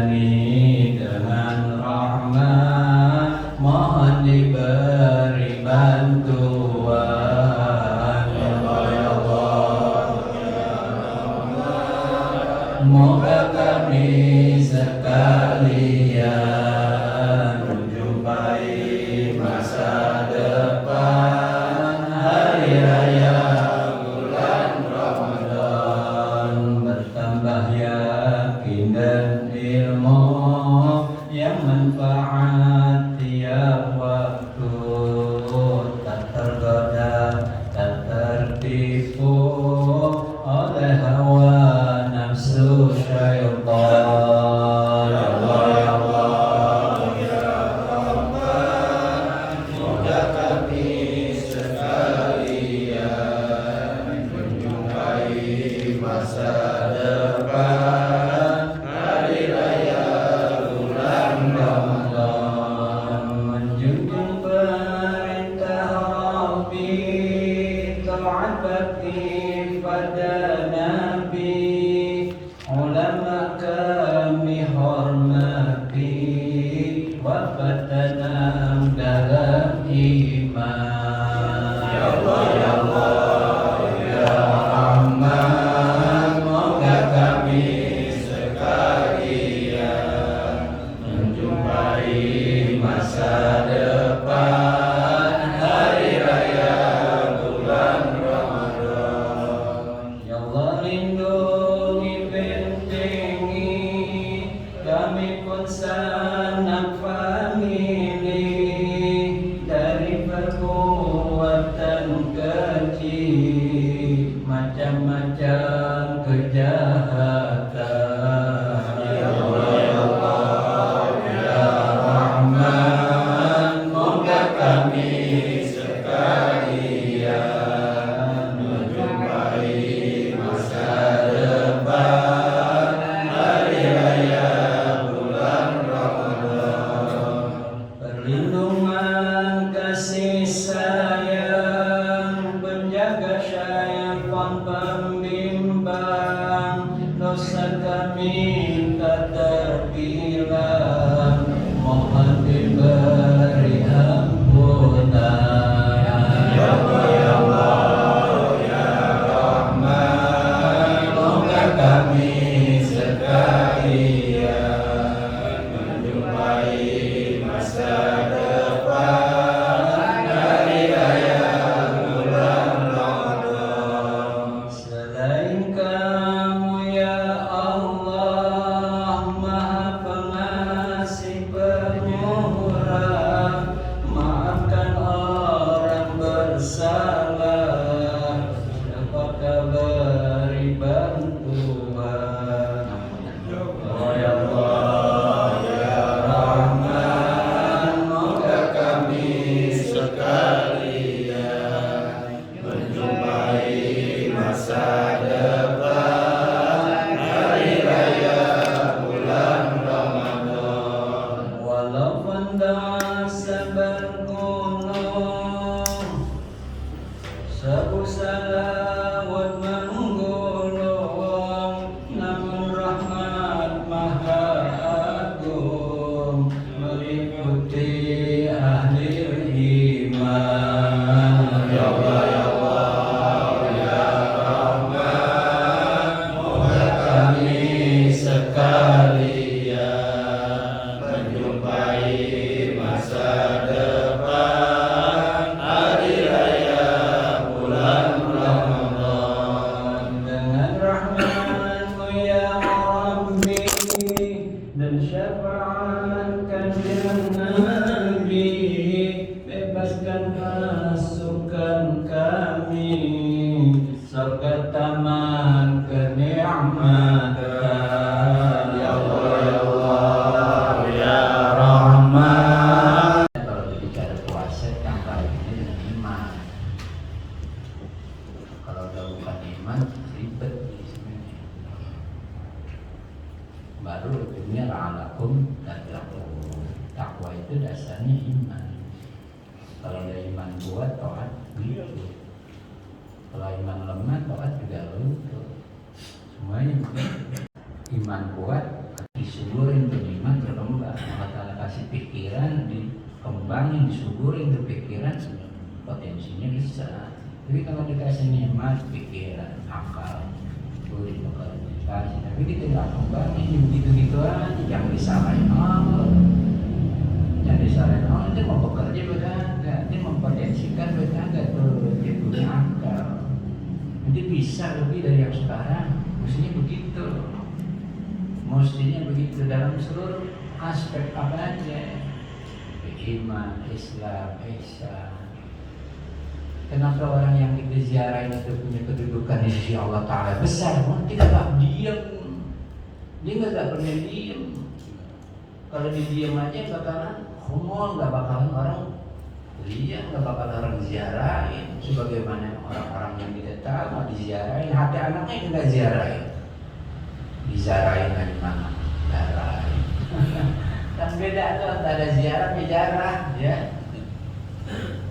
kami dengan rahmat, mohon diberi bantuan. Ya Allah, ya Allah, ya Rahman. Moga kami sekalian menjumpai masa depan, hari raya bulan Ramadan, bertambah yakin dan ilmu yang manfaat tiap waktu, tak tergoda, tak tertipu oleh hawa nafsu syaitan. Ya Allah, ya Allah, ya Rahman, moga kami sekalian menjumpai masa depan, hari raya bulan Ramadan, menjunjung perintah Rabbi, taat bakti pada Nabi, ulama kami hormati, wafat tenang dalam iman. Ya Allah, ya Allah, ya Rahman, moga kami sekalian menjumpai masa depan, hari raya bulan Ramadan. Ya Allah, lindungi, bentengi kami pun sanak famili dari perbuatan keji, macam-macam kejahatan. Ya Allah, ya Allah, ya Rahman, moga kami sekalian menjumpai masa depan, hari raya bulan Ramadan. Perlindungan kasih sayang, penjaga syaitan pembimbang, dosa kami tak terbilang, mohon diberi ampunan. Ya Allah, ya Allah, ya Rahman, moga kami sekalian menjumpai masa depan, hari raya bulan Ramadan. Selain kamu ya Allah, Maha Pengasih Penyurah, maafkan orang bersalah, apakah beri bantuan. Ya Allah, ya Rahman, moga kami sekalian menjumpai masa depan, hari raya bulan Ramadan. Walau pandang sebergunung, sebusalawat menggulung, namun rahmat maha agung meliputi ahli iman. Ya Allah, ya Allah, ya Rahman, moga kami sekalian menjumpai masa depan, hari raya bulan Ramadan. Dengan rahmat-Mu ya Rabbi dan syafaat kanjeng Nabi, bebaskan pasukan kami surga taman kenikmatan. Ya Allah, ya Allah, ya Rahman. Kalau berbicara puasa yang paling ini iman. Kalau udah bukan iman, ribet sebenarnya. Baru ujungnya la'alakum tattaqun. Takwa itu dasarnya iman. Kalau ada iman kuat, taat gitu. Kalau iman lemah, taat juga luntur. Semuanya iman kuat disuburin Allah Ta'ala kasih pikiran, dikembangin, disuburin tuh pikiran, potensinya bisa. Tapi kalau dikasih nikmat, pikiran, akal, boleh bakal dikasih. Tapi kita nggak kembangin, gitu-gitu aja, jangan disalahin Allah. Jangan disalahin Allah, dia mau bekerja berkagak, dia mempotensikan berkagak tuh, dia punya akal. Nanti bisa lebih dari yang sekarang, mestinya begitu. Mestinya begitu dalam seluruh aspek apa aja, iman, Islam, ihsan. Kenapa orang yang kita ziarah itu punya kedudukan di sisi Allah Ta'ala besar? Dia gak diam, dia gak pernah diam. Kalau dia diam aja bakalan humor, gak bakalan orang lihat, gak bakalan orang ziarahin. Sebagaimana orang-orang yang kita tahu mau diziarahin, hati anaknya itu gak ziarahin. Diziarahin dari mana? Ziarahin. Kan beda tuh antara ziarah bijarah, ya.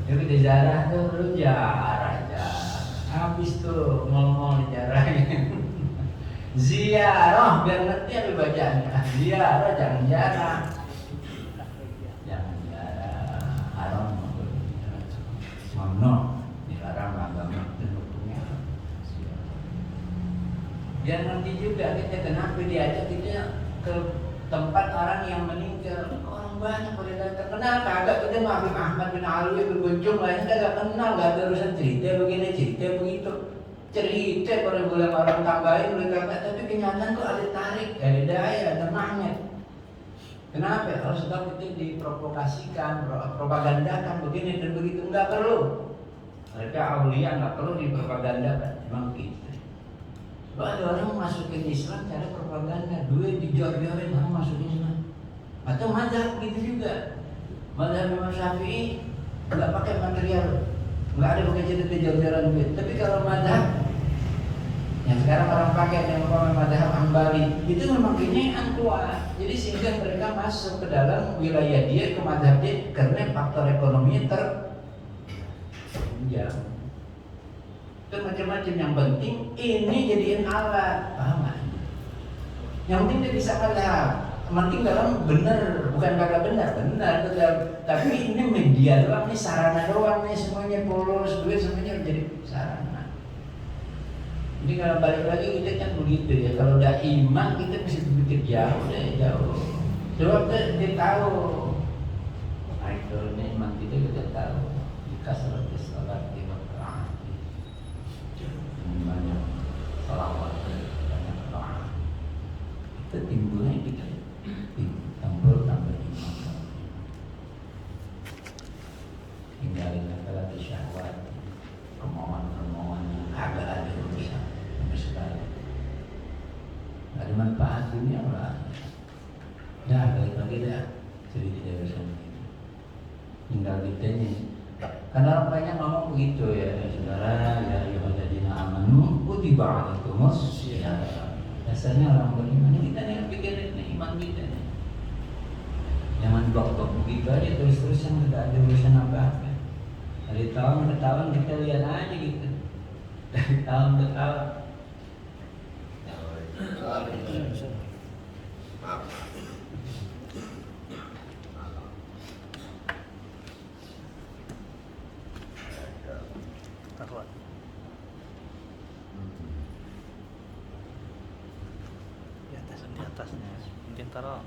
Jadi di ziarah tuh lu jarah. Habis tuh ngomong dijarahin. Ziarah biar ngerti apa bacaannya. Ziarah jangan jarah. Jangan jarah. Haram mamnu, dilarang agama dan hukumnya. Biar ngerti juga kita kenapa diajak kita ke tempat orang yang meninggal. Orang banyak pada datang. Kenapa? Agak kita Habib Ahmad bin Alwi berkunjung lainnya agak kenal, gak ada urusan cerita begini, cerita begitu. Cerita baru boleh orang tambahin, boleh kagak, tapi kenyataan tuh ada tarik, ada daya, ada magnet. Kenapa? Harus tetap itu diprovokasikan, propagandakan begini dan begitu, nggak perlu. Mereka aulia nggak perlu dipropagandakan, memang gitu. Kalau ada orang masukin Islam cara propaganda, duit dijor-jorin orang masuk Islam. Atau mazhab gitu juga. Mazhab Imam Syafi'i nggak pakai material, nggak ada pakai cerita jor-joran duit. Tapi kalau mazhab yang sekarang orang pakai yang mazhab Hambali itu memang kenyataan kuat. Jadi sehingga mereka masuk ke dalam wilayah dia, ke mazhab dia karena faktor ekonominya terunjang. Itu macam-macam, yang penting ini jadiin alat, paham gak? Yang penting dia bisa mazhab. Penting dalam benar, bukan kagak benar, tapi ini media doang, ini sarana doang, nih semuanya polos, duit semuanya jadi sarana. Jadi kalau balik lagi kita kan begitu ya, kalau udah iman kita bisa berpikir jauh deh, jauh. Coba dia tahu, nah itu iman kita tahu, jika salat di Mekah, banyak salawat, banyak doa, itu timbulnya kita. Tambah iman. Tinggalin akal syahwat, kemauan yang agak ada urusan sampai sekarang. Ada manfaat dunia lah. Dah balik lagi dah cerita urusan itu. Tinggal ditanya. Karena orang banyak ngomong begitu ya, saudara, ya ayyuhalladzina amanu kutiba alaikumus syiyam. Dasarnya orang beriman kita yang pikirin iman kita. Jangan blok-blok begitu aja terus-terusan, tidak ada urusan apa-apa. Dari tahun ke tahun kita lihat aja gitu. Dari tahun ke tahun. Di atasnya mungkin taruh.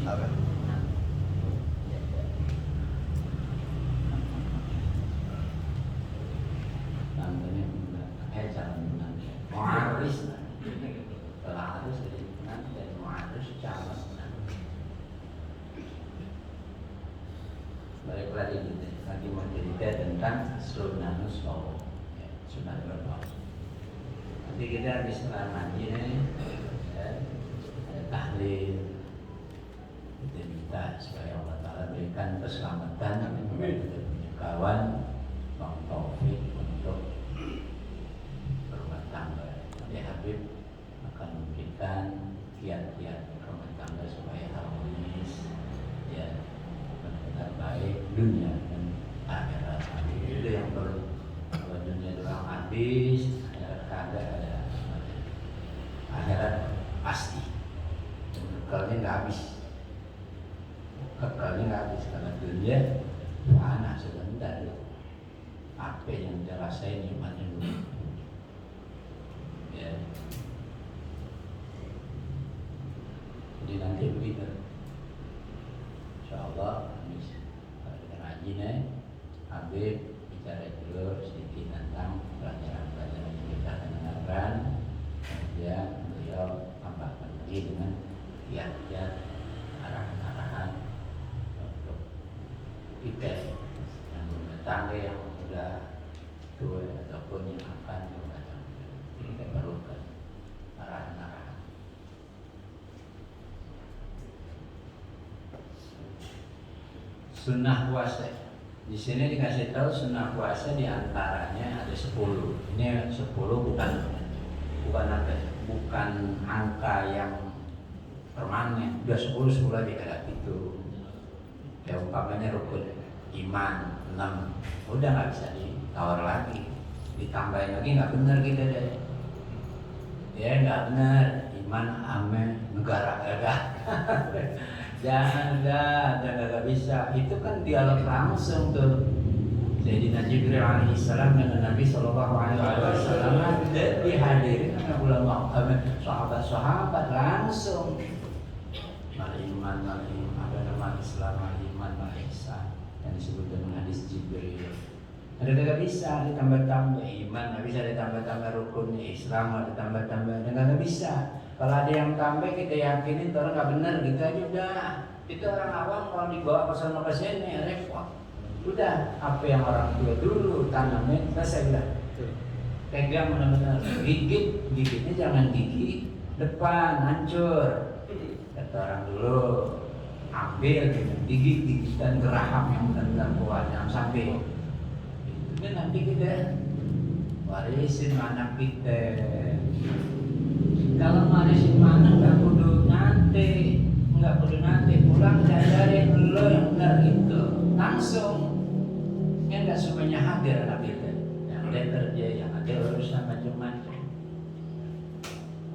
Apa? Namanya calon menantu. Mu'arris. Kalau harus dari menantu dari mu'arris calon menantu. Balik lagi gitu. Lagi mau cerita tentang sunnah nusroh, sunnah berdoa. Nanti kita habis ngaji nih, ada tahlil. Kita minta supaya Allah Ta'ala berikan keselamatan kepada kita punya kawan, Bang Taufik untuk berumah tangga. Ya Habib akan memberikan kiat-kiat rumah tangga supaya harmonis, ya benar-benar baik dunia dan akhirat. Itu yang perlu. Kalau dunia doang habis, akhirat kagak ada. Akhirat pas kekalnya nggak habis. Kekalnya nggak habis karena dunia anak sebentar. Apa yang kita rasain nikmatnya dulu. Ya. Jadi nanti begitu. Insyaallah habis ngaji nih, Habib bicara dulu sedikit tentang pelajaran-pelajaran yang kita dengarkan. Kemudian beliau tambahkan lagi dengan kiat-kiat arahan-arahan untuk kita yang bertangga yang sudah tua ataupun yang akan datang. Ini kita perlukan arahan-arahan. Sunnah puasa. Di sini dikasih tahu sunnah puasa diantaranya ada 10. Ini 10 bukan apa ya? Bukan angka yang permanen. Udah 10 aja kayak gitu. Ya umpamanya rukun iman 6, udah nggak bisa ditawar lagi. Ditambahin lagi nggak benar gitu deh. Ya nggak benar. Iman ame negara agak. Jangan nggak bisa. Itu kan dialog langsung tuh. Sayyidina Jibril alaihissalam dengan Nabi Shallallahu Alaihi Wasallam dihadirin oleh ulama, sahabat-sahabat langsung. Mal iman, apa nama Islam, mal iman, mal ihsan yang disebut dengan hadis Jibril. Ada nggak bisa ditambah-tambah iman, nggak bisa ditambah-tambah rukun Islam, ditambah-tambah, nggak bisa. Kalau ada yang tambah kita yakinin itu orang nggak benar gitu aja udah. Itu orang awam kalau dibawa ke sana ke sini repot. Udah apa yang orang tua dulu tanamin selesai udah. Pegang benar-benar gigitnya jangan gigi depan hancur. Kata orang dulu ambil gigitan geraham yang benar-benar kuat jangan sampai. Itu kan nanti kita warisin anak kita. Kalau warisin anak nggak perlu nanti pulang diajarin lo yang benar itu langsung. Kan nggak semuanya hadir anak kita, yang ada kerja, yang ada urusan macam-macam.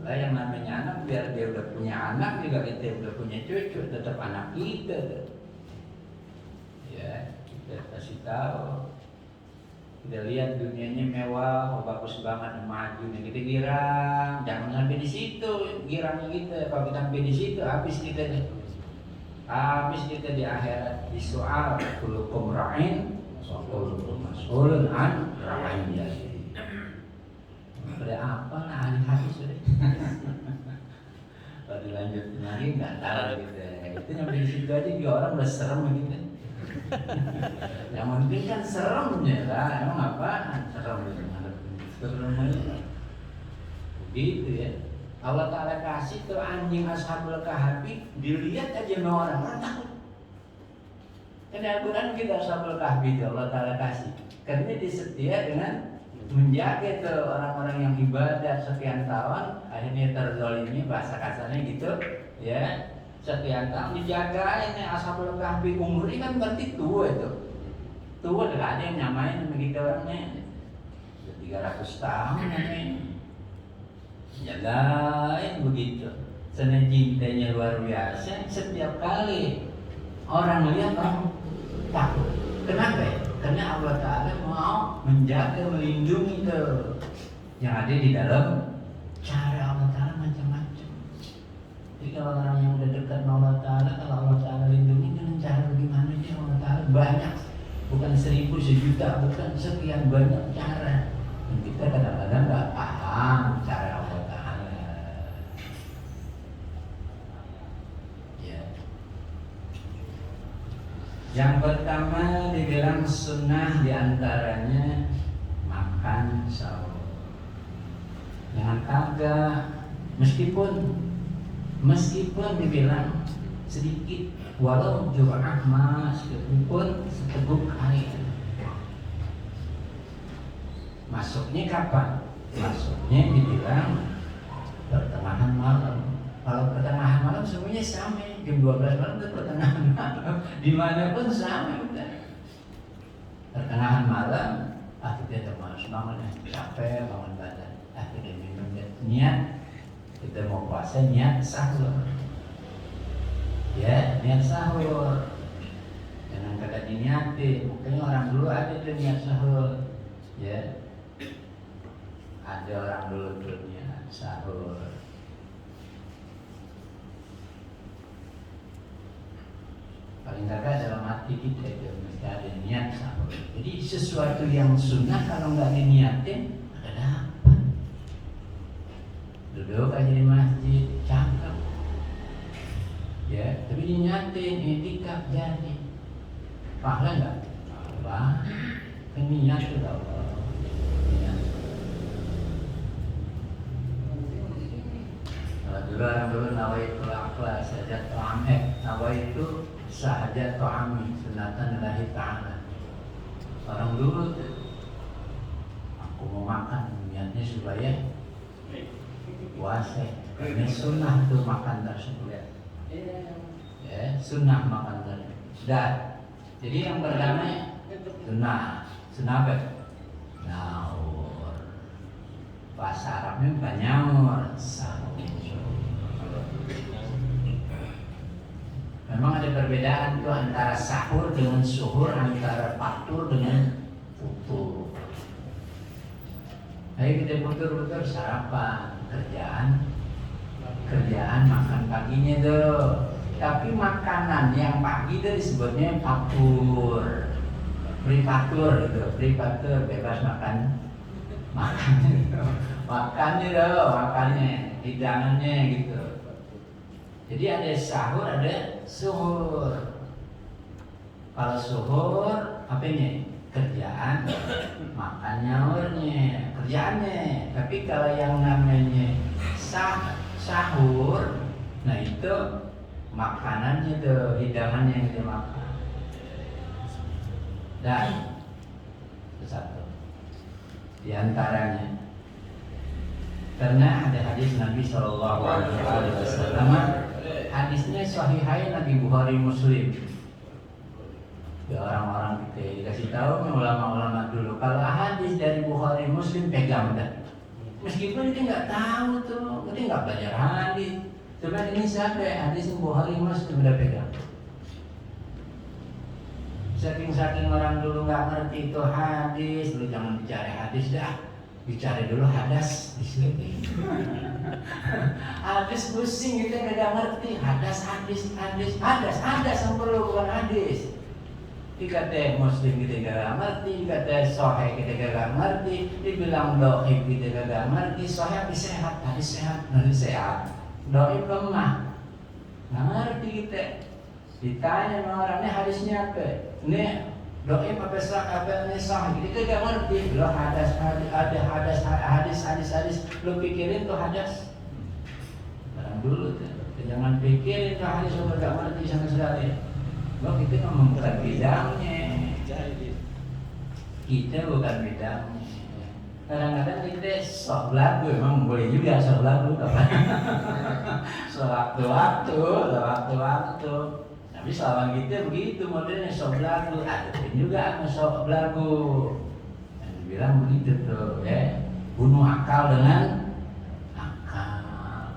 Lah yang namanya anak biar dia udah punya anak juga kita udah punya cucu tetap anak kita. Ya kita kasih tahu. Kita lihat dunianya mewah, bagus banget, maju nih kita girang, jangan sampai di situ girangnya kita. Kalau kita sampai di situ habis kita deh. Habis kita di akhirat di soal kullukum ra'in wa kullukum mas'ulun an ra'iyatihi. Ada apa lah ahli hadis sudah. Kalau dilanjutin lagi nggak tahu gitu. Itu sampai di situ aja juga orang udah serem gitu. Yang penting kan seremnya lah, emang apaan serem aja. Begitu ya. Allah Ta'ala kasih tuh anjing Ashabul Kahfi, dilihat aja sama orang takut. Karena Al-Quran kita Ashabul Kahfi itu Allah Ta'ala kasih. Karena disetia dengan menjaga tuh orang-orang yang ibadah sekian tahun, akhirnya terzalimi bahasa kasarnya gitu, ya. Sekian tahun dijagain nih Ashabul Kahfi, umurnya kan berarti tua itu. Tua nggak ada yang nyamain sama kita orangnya. 300 tahun namanya. Jagain begitu. Sana cintanya luar biasa. Setiap kali orang lihat orang takut. Kenapa ya? Karena Allah Ta'ala mau menjaga, melindungi tuh yang ada di dalam cara Allah Ta'ala macam-macam. Jadi kalau orang yang udah dekat dengan Allah Ta'ala, kalau Allah Ta'ala lindungi dengan cara bagaimana sih Allah Ta'ala banyak. Bukan 1000, sejuta, bukan sekian banyak cara. Dan kita kadang-kadang nggak paham cara Allah Ta'ala. Ya. Yang pertama dibilang sunnah diantaranya makan sahur. Jangan kagak, meskipun dibilang sedikit, walau jur'ah meskipun seteguk air. Masuknya kapan? Masuknya dibilang pertengahan malam. Kalau pertengahan malam semuanya sama, jam 12 malam itu pertengahan malam. Dimanapun sama udah. Pertengahan malam, kita termasuk semangat, capek bangun badan. Kita minum niat, kita mau puasa niat sahur. Ya, niat sahur. Jangan kagak diniatin. Makanya orang dulu ada tuh niat sahur. Ya. Ada orang dulu tuh niat sahur. Paling kagak dalam hati kita itu mesti ada niat sahur. Jadi sesuatu yang sunnah kalau nggak diniatin ada apa? Duduk aja di masjid, cakep. Ya, tapi diniatin, itikaf jadi. Pahala nggak? Pahala. Kan niat tuh Allah. Niat. Kalau dulu orang dulu nawaitu akla saja ta'amek. Nawaitu sahaja ta'ami sunatan lillahi ta'ala. Orang dulu aku mau makan, niatnya supaya puasa. Ini sunnah tuh makan tersebut. Ya, sunnah makan tersebut. Dan jadi yang pertama sunnah. Sunnah apa? Nyaur. Bahasa Arabnya bukan nyaur, sahur. Memang ada perbedaan tuh antara sahur dengan suhur, antara fatur dengan futur. Ayo kita futur sarapan, kerjaan makan paginya tuh. Tapi makanan yang pagi itu disebutnya fatur, privatur gitu, privatur bebas makannya hidangannya gitu. Jadi ada sahur, ada suhur. Kalau suhur apanya? Kerjaan, makan nyaurnya, kerjaannya. Tapi kalau yang namanya sahur, nah itu makanannya tuh, hidangannya yang dimakan. Dan satu di antaranya, karena ada hadis Nabi SAW, hadisnya sahihain Nabi Bukhari Muslim. Ya orang-orang kita dikasih tahu ulama-ulama dulu, kalau hadis dari Bukhari Muslim pegang dah. Meskipun kita nggak tahu tuh, kita nggak belajar hadis. Cuman ini siapa hadis Bukhari Muslim udah pegang. Saking orang dulu nggak ngerti itu hadis, lu jangan bicara hadis dah, bicara dulu hadas di sini. Hadis pusing kita nggak ngerti, hadas yang perlu bukan hadis. Dikata Muslim kita gak ngerti, dikata Sahih kita gak ngerti, dibilang Dhaif kita gak ngerti, Sahih sehat, hadis sehat, Dhaif lemah, nggak ngerti kita. Ditanya sama orangnya hadisnya apa? Ini Dhaif apa Sahih? Kita gak ngerti. Lo ada hadis, lo pikirin tuh hadas. Barang dulu tuh, jangan pikirin tuh hadis lo gak ngerti sama sekali. Lo kita ngomong bukan bidangnya. Kita bukan bidangnya. Kadang-kadang kita sok lagu, emang boleh juga sok lagu, sewaktu-waktu. Tapi selama kita begitu modelnya sok lagu, ada juga sok lagu. Yang bilang begitu tuh, ya, bunuh akal dengan akal.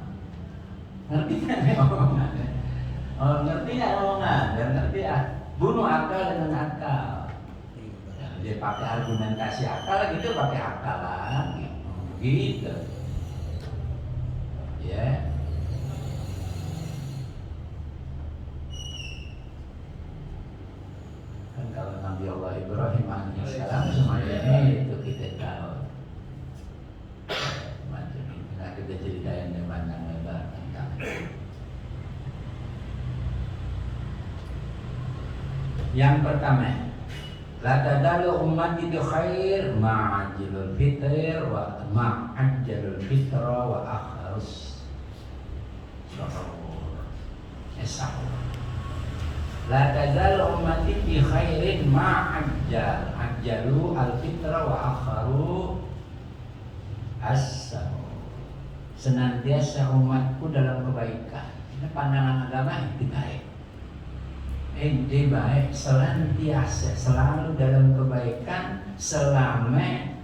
Ngerti kan omongannya? Oh, ngerti nggak omongan? Dan ngerti ah, bunuh akal dengan akal. Dia pakai argumentasi akal, gitu pakai akal lagi, gitu, ya. Kan kalau Nabi Allah Ibrahim alaihissalam semuanya itu kita tahu, macam itu. Nah kita ceritain yang panjang lebar tentang yang pertama. La tadalu ummati bi khair ma'ajjalul fitr wa ma'ajjalul fitra wa akharus sahur. La tadalu ummati bi khairin ma'ajjalu al-fitra wa akharu as-sahur. Senantiasa umatku dalam kebaikan. Ini pandangan agama itu baik. Ente baik, senantiasa selalu dalam kebaikan selama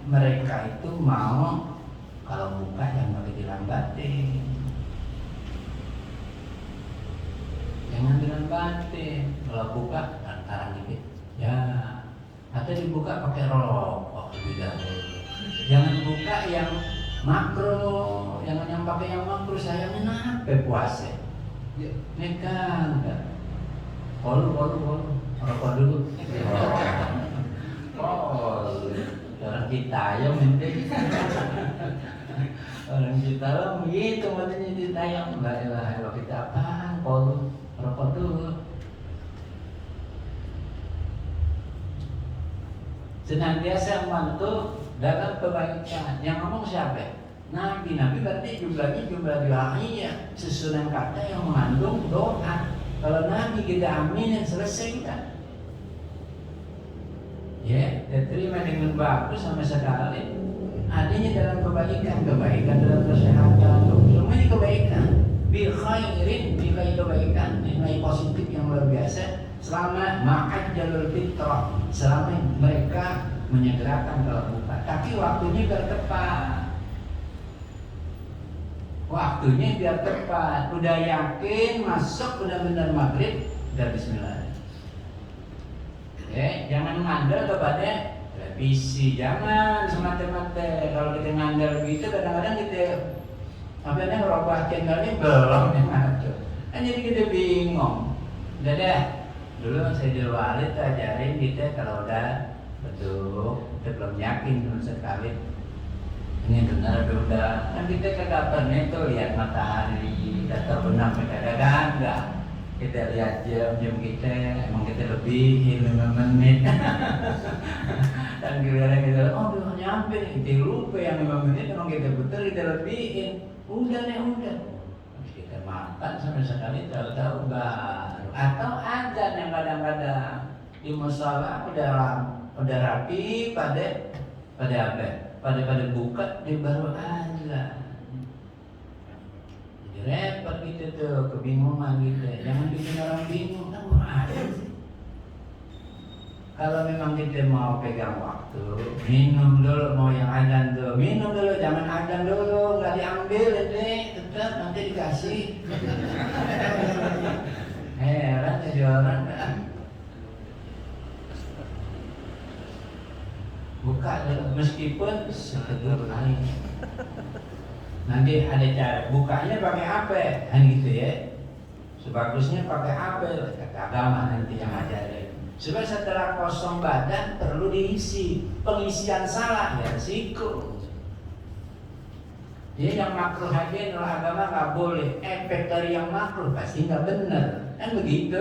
mereka itu mau kalau buka yang pakai dilambatin. Jangan batin. Kalau buka tahan dikit. Ya, atau dibuka pakai rokok lebih dahulu. Jangan buka yang makro, jangan yang pakai yang makro. Saya kenapa puasa? Nekan kan? Kolu, rokok dulu. Orang kita ya penting. Orang kita lah begitu maksudnya ditayang. La ilaha illallah, kita apaan? Kolu, rokok dulu. Senantiasa membantu dalam kebaikan. Yang ngomong siapa? Nabi berarti jumlah doanya susunan kata yang mengandung doa. Kalau Nabi kita aminin selesai kan? Ya, diterima dengan bagus sama sekali. Adanya dalam kebaikan dalam kesehatan, semuanya kebaikan. Bi khairin, kebaikan, nilai positif yang luar biasa. Selama ma'ajjalul fitrah, selama mereka menyegerakan kalau buka, tapi waktunya biar tepat. Waktunya biar tepat. Udah yakin masuk benar-benar maghrib, udah bismillah. Jangan ngandel kepada televisi, jangan semata-mata. Kalau kita ngandel gitu, kadang-kadang kita ngerubah channelnya belum ngaco. Jadi kita bingung. Udah deh. Dulu saya Walid ajarin kita kalau udah beduk, kita belum yakin sama sekali ini benar atau udah. Kan kita ke dapurnya tuh lihat matahari, data benar kadang-kadang enggak. Kita lihat jam kita, emang kita lebihin 5 menit. Dan kira-kira kita, udah nyampe nih, kita lupa yang 5 menit, emang kita betul kita lebihin. Udah. Kita makan sama sekali tahu-tahu baru. Atau azan yang kadang-kadang di musala udah rapi pada apa? Pada buka di baru azan. Jadi repot gitu tuh, kebingungan gitu. Jangan bikin orang bingung, kan ada sih. Kalau memang kita mau pegang waktu, minum dulu, mau yang azan tuh, minum dulu, jangan azan dulu, nggak diambil ini, tetap nanti dikasih. Heran jadi orang kan. Buka dulu, meskipun setegur air. Nanti ada cara bukanya pakai apa? Kan gitu ya. Sebagusnya pakai apa? Kata agama nanti yang ajarin. Sebab setelah kosong badan perlu diisi. Pengisian salah ya risiko. Jadi yang makruh aja menurut agama nggak boleh. Efek dari yang makruh pasti nggak benar. Kan begitu.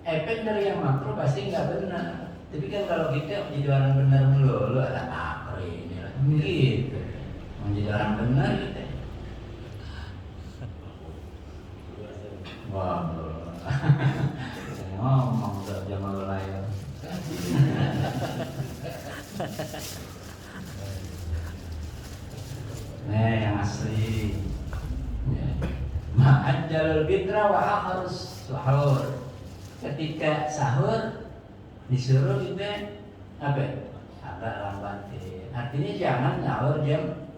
Efek dari yang makruh pasti nggak benar. Tapi kan kalau kita menjadi orang benar melulu ada makruh ini lah. Gitu. Menjadi orang benar kita. Wah, saya ngomong udah Jamal layar. Nah, yang asli. Ma'ajjalul fitra wa akharus sahur. Ketika sahur disuruh kita apa? Agak lambatin. Artinya jangan sahur jam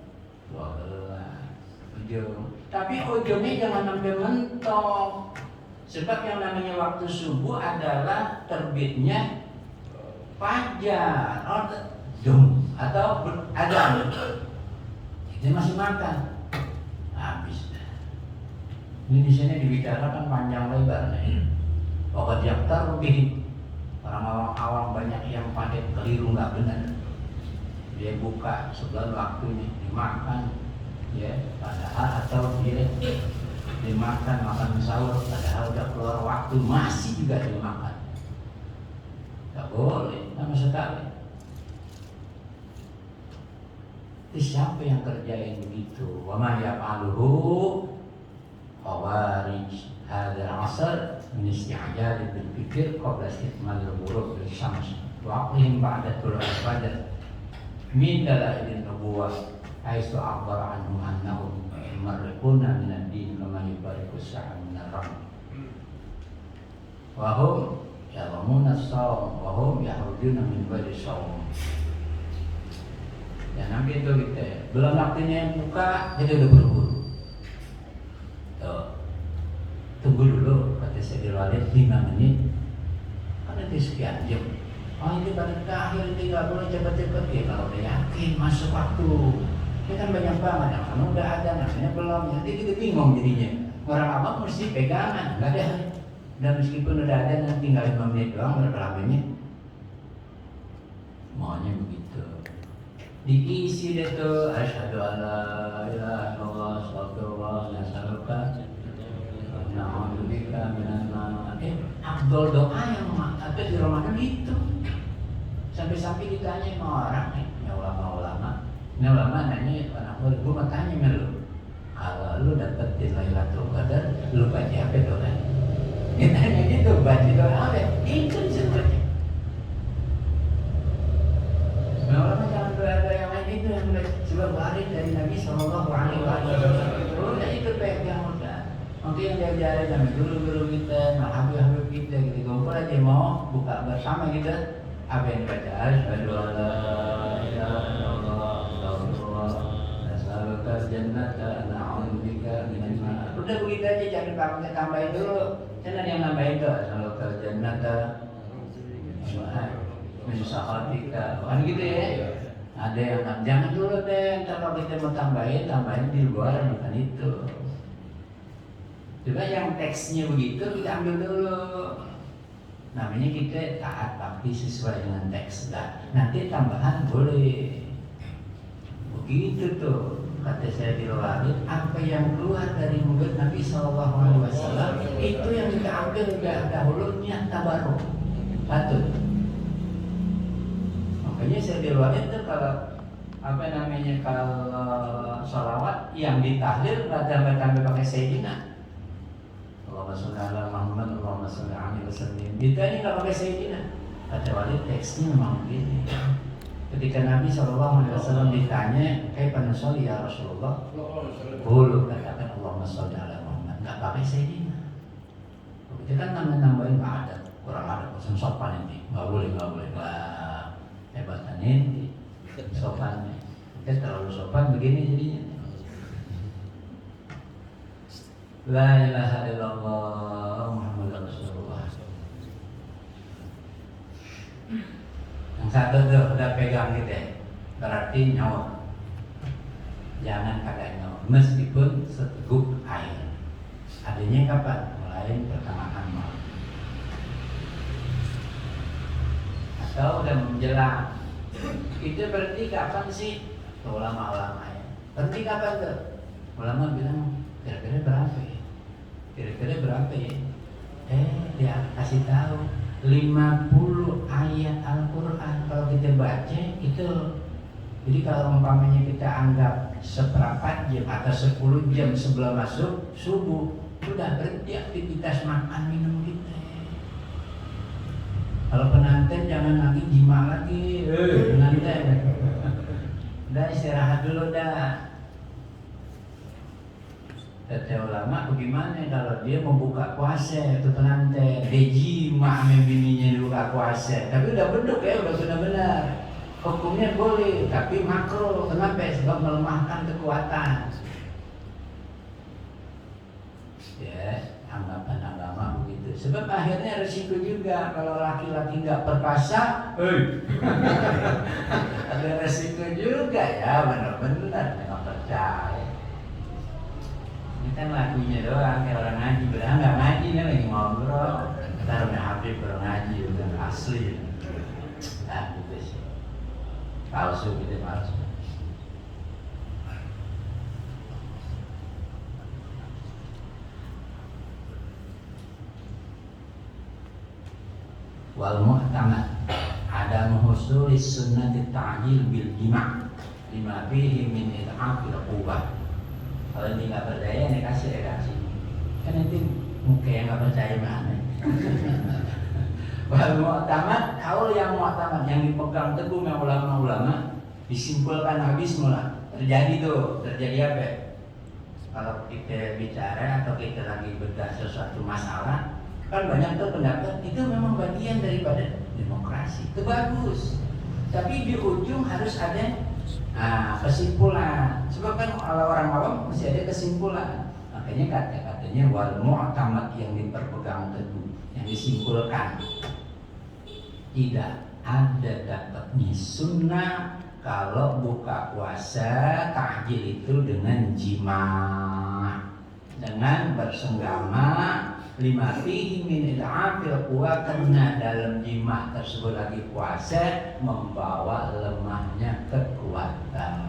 12 ujung. Tapi ujungnya jangan sampai mentok. Sebab yang namanya waktu subuh adalah terbitnya fajar, atau adzan. Dia masih makan, habis. Ini di sini dibicarakan panjang lebar nih. Pokok jaktar lebih orang awam banyak yang pada keliru nggak benar. Dia buka sebelum waktunya dimakan, ya padahal atau dia makan sahur padahal udah keluar waktu masih juga dimakan. Nggak boleh sama sekali. Itu siapa yang kerjain begitu? Wa ma yaf'aluhu khawarij hadzal 'asr min isti'jal bil fikr qabla istikmal al-ghurub bil syams wa aqlihim ba'da tulul al-fajr min dalail an-nubuwah haitsu akhbara anhum annahum yumarriquna min ad-din kama yubariqu as-sa'am min ar-ram wa hum yadhamuna as-sawm wa hum yahrujuna min ba'di as-sawm. Ya nanti itu kita belum waktunya yang buka kita udah buru-buru. Tuh, tunggu dulu kata Sayyidil Walid 5 menit kan nanti sekian jam. Oh ini balik ke akhir ini nggak boleh cepet-cepet ya kalau udah yakin masuk waktu. Ini kan banyak banget yang kamu udah ada, namanya belum. Nanti kita bingung jadinya. Orang awam mesti pegangan, nggak ada. Dan meskipun udah ada nanti tinggal 5 menit doang berapa lamanya. Maunya begitu. Diisi deh tuh asyhadu alla ilaha illallah astagfirullah nas'aluka na'udzubika minan nar. Afdol doa yang ada di Ramadan itu. Sampai-sampai ditanya sama orang nih, ulama-ulama. Ini ulama nanya anak gue mau tanya sama lu. Kalau lu dapetin Lailatul Qadar, lu baca apa doa? Dia tanya gitu, baca doa apa? Itu disebutnya. Nah, ulama jangan doa-doa yang lain itu yang sebab waris dari Nabi Sallallahu Alaihi Wasallam. Udah itu pegang udah. Nanti yang diajarin sama guru-guru kita, sama habib-habib kita gitu. Kumpul aja mau buka bersama gitu. Apa yang dibaca? Asyhadu alla ilaha illallah astagfirullah nas'aluka jannata na'udzubika minan nar. Udah begitu aja, jangan tambahin dulu. Jangan yang nambahin tuh as'aluka jannata min sakhatika. Kan gitu ya. Ada yang jangan dulu deh, kalau kita mau tambahin di luar bukan itu. Coba yang teksnya begitu kita ambil dulu. Namanya kita taat bakti sesuai dengan teks. Nanti tambahan boleh. Begitu tuh kata Sayyidil Walid, apa yang keluar dari mulut Nabi SAW itu yang kita ambil dahulu niat tabaruk. Patut. Makanya Sayyidil Walid tuh kalau kalau sholawat yang ditahlil nggak tambah pakai Sayyidina. Allahumma sholli ala Muhammad, Allahumma sholli alaihi wasallam. Ditanya nggak pakai Sayyidina. Kata Walid teksnya memang begini. Ketika Nabi SAW ditanya, kaifa nusolli ya Rasulullah? Qul katakan Allahumma sholli ala Muhammad. Nggak pakai Sayyidina. Itu kan nambahin ada kurang ada pesan sopan ini. Nggak boleh. Wah, hebatan ini sopannya. Kita terlalu sopan begini jadinya. La ilaha illallah Muhammadur Rasulullah. Yang satu tuh udah pegang gitu ya. Berarti nyawa. Jangan kagak nyawa meskipun seteguk air. Adanya kapan? Mulai pertengahan malam. Atau udah menjelang. Itu berarti kapan sih? Ulama-ulama ya. Berarti kapan tuh? Ulama bilang kira-kira berapa ya? Dia kasih tahu 50 ayat Al-Quran kalau kita baca itu. Jadi kalau umpamanya kita anggap seperempat jam atau 10 jam sebelum masuk subuh, sudah berhenti aktivitas makan minum kita. Kalau pengantin jangan lagi jima lagi, pengantin. Udah istirahat dulu dah. Kata ulama bagaimana kalau dia membuka puasa itu pengantin, jima sama bininya buka puasa, tapi udah beduk ya, udah benar-benar. Hukumnya boleh, tapi makro. Kenapa? Sebab melemahkan kekuatan. Ya, anggapan agama begitu. Sebab akhirnya resiko juga kalau laki-laki nggak perkasa, ada resiko juga ya, benar-benar nggak percaya. Ini kan lagunya doang, kayak orang ngaji. Padahal nggak ngaji nih, lagi ngobrol. Ntar udah habis orang ngaji, udah asli. Nah gitu sih. Palsu gitu, palsu. Wal mu'tamad ada muhusulis sunnati ta'jil bil jima' lima fihi min id'afil quwwah. Kalau ini nggak percaya, ini kasih. Kan nanti muka yang nggak percaya mana? Wal mu'tamad, kaul yang mu'tamad yang dipegang teguh oleh ulama-ulama disimpulkan habis mula. Terjadi apa? Kalau kita bicara atau kita lagi bedah sesuatu masalah, kan banyak tuh pendapat itu memang bagian daripada demokrasi. Itu bagus. Tapi di ujung harus ada kesimpulan. Sebab kan kalau orang awam masih ada kesimpulan. Makanya kata-kata artinya wal mu'tamad yang diperpegang teguh, yang disimpulkan tidak ada dapatnya sunnah kalau buka puasa tahjil itu dengan jima, dengan bersenggama lima fihi min il'afil quwa, karena dalam jima tersebut lagi puasa membawa lemahnya kekuatan,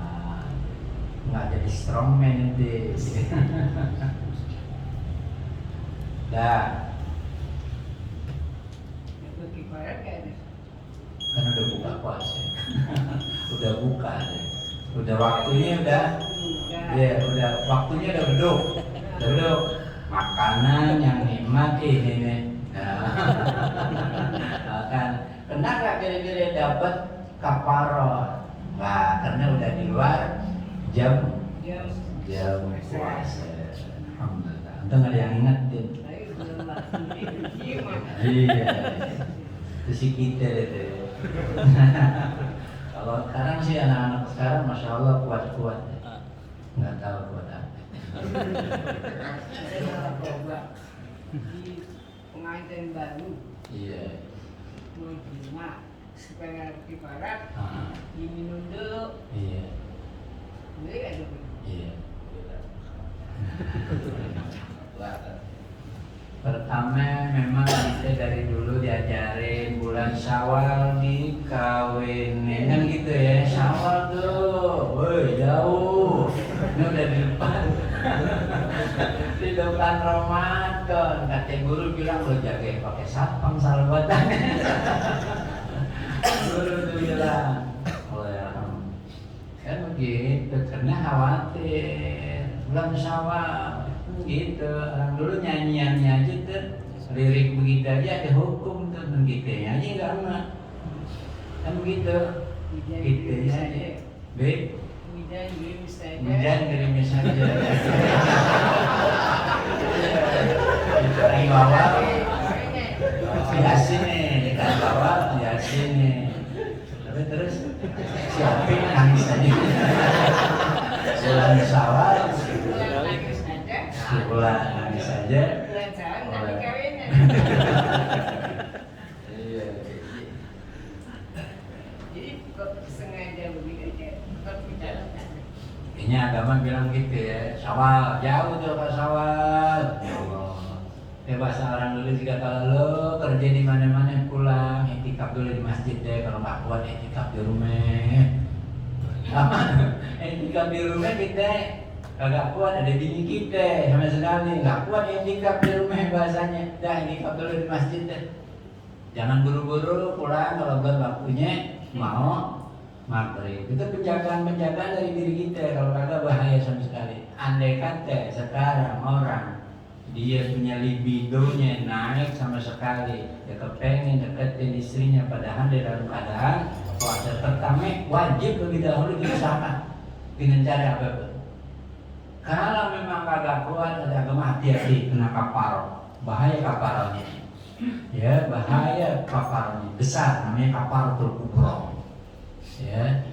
nggak jadi strongman deh. Dah. Kan udah buka puasa. Udah buka deh. Udah waktunya udah. Ya, udah waktunya udah beduk. Udah beduk. Makanan yang nikmat ini nih. Nah, kan kena gak kira-kira dapat kafarah? Nggak, karena udah di luar jam puasa. Alhamdulillah. Untung ada yang ingetin. Iya. Itu si kita deh. Kalau sekarang sih anak-anak sekarang masya Allah kuat-kuat. Nggak tahu kuat apa. Di pengantin baru. Iya. Mau terima supaya di barat diminum dulu. Iya. Boleh nggak dulu? Iya. Pertama memang kita dari dulu diajarin bulan Syawal dikawinin kan gitu ya. Syawal tuh, woi jauh. Ini udah di depan. Di depan Ramadan. Kata guru bilang lo jaga pakai satpam salawatan. Guru tuh bilang, oh ya kan begitu karena khawatir bulan Syawal. Gitu, orang dulu nyanyiannya aja tuh lirik begitu aja ada hukum tuh, dan gitunya aja enggak enak kan begitu, gitu aja baik hujan gerimis saja itu lagi bawah Yasin nih, dekat bawah Yasin nih, tapi terus siapin nangis aja bulan Syawal bulan nangis saja. Bulan kawinnya. Iya. Jadi kok sengaja begitu aja, kok bicara. Ini agama bilang gitu ya, Syawal jauh tuh Pak Syawal. Ya Allah. Ya bahasa orang dulu juga kalau lo kerja di mana-mana pulang, iktikaf dulu di masjid deh, kalau nggak kuat iktikaf di rumah. Sama, iktikaf di rumah kita kagak kuat ada bini kita sama sekali nggak kuat iktikaf di rumah bahasanya, dah iktikaf dulu di masjid deh. Jangan buru-buru pulang kalau belum waktunya mau maghrib. Itu penjagaan dari diri kita, kalau kagak bahaya sama sekali. Andai kata sekarang orang dia punya libidonya naik sama sekali, dia kepengen deketin istrinya padahal dia dalam keadaan puasa pertama, wajib lebih dahulu diusahakan dengan cara apa? Kalau memang kagak kuat ada agama hati-hati kena kafarah, bahaya kafarahnya. Ya, bahaya kafarahnya besar, namanya kafaratul kubra. Ya,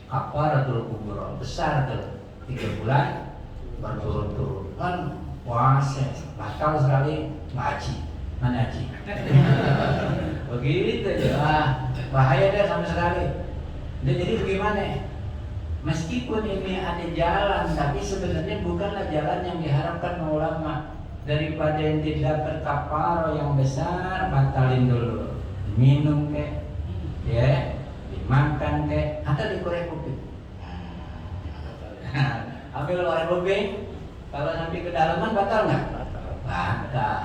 kafaratul kubra besar tuh 3 bulan berturut-turut kan puasa batal sekali ngaji mana ngaji. Begitu ya, bahaya deh sama sekali. Jadi bagaimana? Meskipun ini ada jalan, tapi sebenarnya bukanlah jalan yang diharapkan ulama. Daripada yang tidak berkafarah yang besar, batalin dulu. Minum kek, ya, dimakan kek, atau dikorek kuping. Ambil korek kuping, kalau sampai kedalaman batal nggak? Batal.